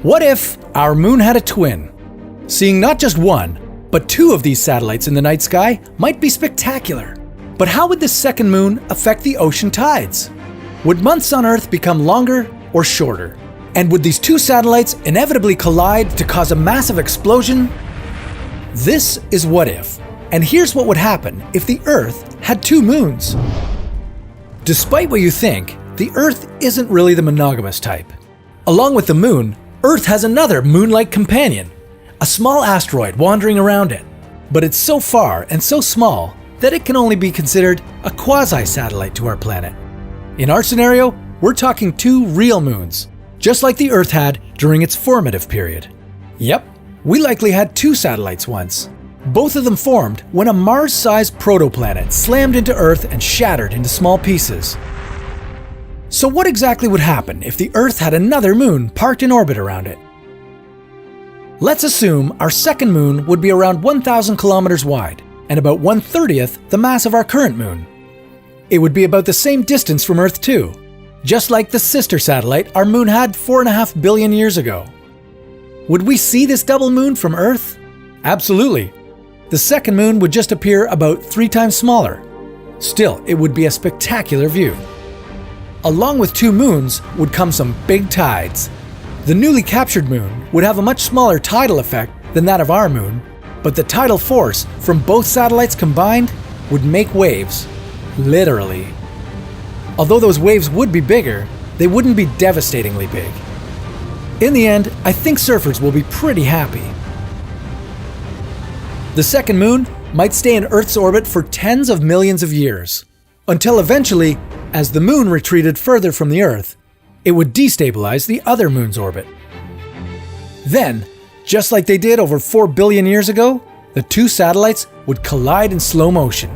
What if our moon had a twin? Seeing not just one, but two of these satellites in the night sky might be spectacular. But how would this second moon affect the ocean tides? Would months on Earth become longer or shorter? And would these two satellites inevitably collide to cause a massive explosion? This is What If, and here's what would happen if the Earth had two moons. Despite what you think, the Earth isn't really the monogamous type. Along with the moon, Earth has another moon-like companion, a small asteroid wandering around it. But it's so far and so small that it can only be considered a quasi-satellite to our planet. In our scenario, we're talking two real moons, just like the Earth had during its formative period. Yep, we likely had two satellites once. Both of them formed when a Mars-sized protoplanet slammed into Earth and shattered into small pieces. So what exactly would happen if the Earth had another moon parked in orbit around it? Let's assume our second moon would be around 1,000 kilometers wide and about 1/30th the mass of our current moon. It would be about the same distance from Earth too, just like the sister satellite our moon had 4.5 billion years ago. Would we see this double moon from Earth? Absolutely. The second moon would just appear about 3 times smaller. Still, it would be a spectacular view. Along with two moons would come some big tides. The newly captured moon would have a much smaller tidal effect than that of our moon, but the tidal force from both satellites combined would make waves, literally. Although those waves would be bigger, they wouldn't be devastatingly big. In the end, I think surfers will be pretty happy. The second moon might stay in Earth's orbit for tens of millions of years, until eventually, as the moon retreated further from the Earth, it would destabilize the other moon's orbit. Then, just like they did over 4 billion years ago, the two satellites would collide in slow motion.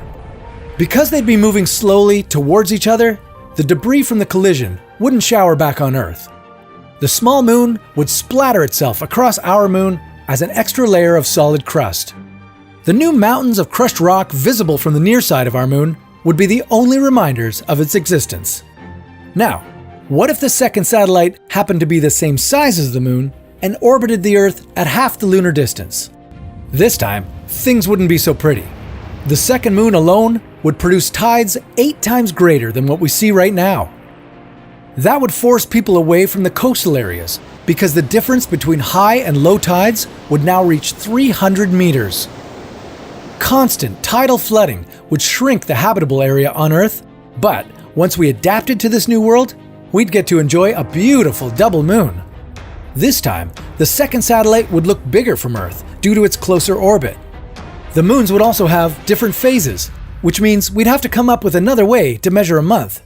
Because they'd be moving slowly towards each other, the debris from the collision wouldn't shower back on Earth. The small moon would splatter itself across our moon as an extra layer of solid crust. The new mountains of crushed rock visible from the near side of our moon would be the only reminders of its existence. Now, what if the second satellite happened to be the same size as the moon and orbited the Earth at half the lunar distance? This time, things wouldn't be so pretty. The second moon alone would produce tides 8 times greater than what we see right now. That would force people away from the coastal areas because the difference between high and low tides would now reach 300 meters. Constant tidal flooding would shrink the habitable area on Earth, but once we adapted to this new world, we'd get to enjoy a beautiful double moon. This time, the second satellite would look bigger from Earth due to its closer orbit. The moons would also have different phases, which means we'd have to come up with another way to measure a month.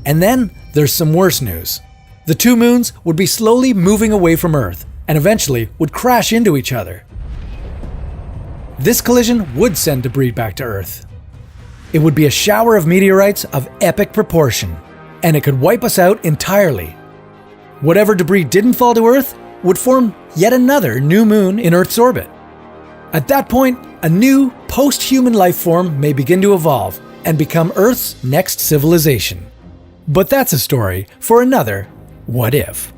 And then there's some worse news. The two moons would be slowly moving away from Earth and eventually would crash into each other. This collision would send debris back to Earth. It would be a shower of meteorites of epic proportion, and it could wipe us out entirely. Whatever debris didn't fall to Earth would form yet another new moon in Earth's orbit. At that point, a new, post-human life form may begin to evolve and become Earth's next civilization. But that's a story for another What If.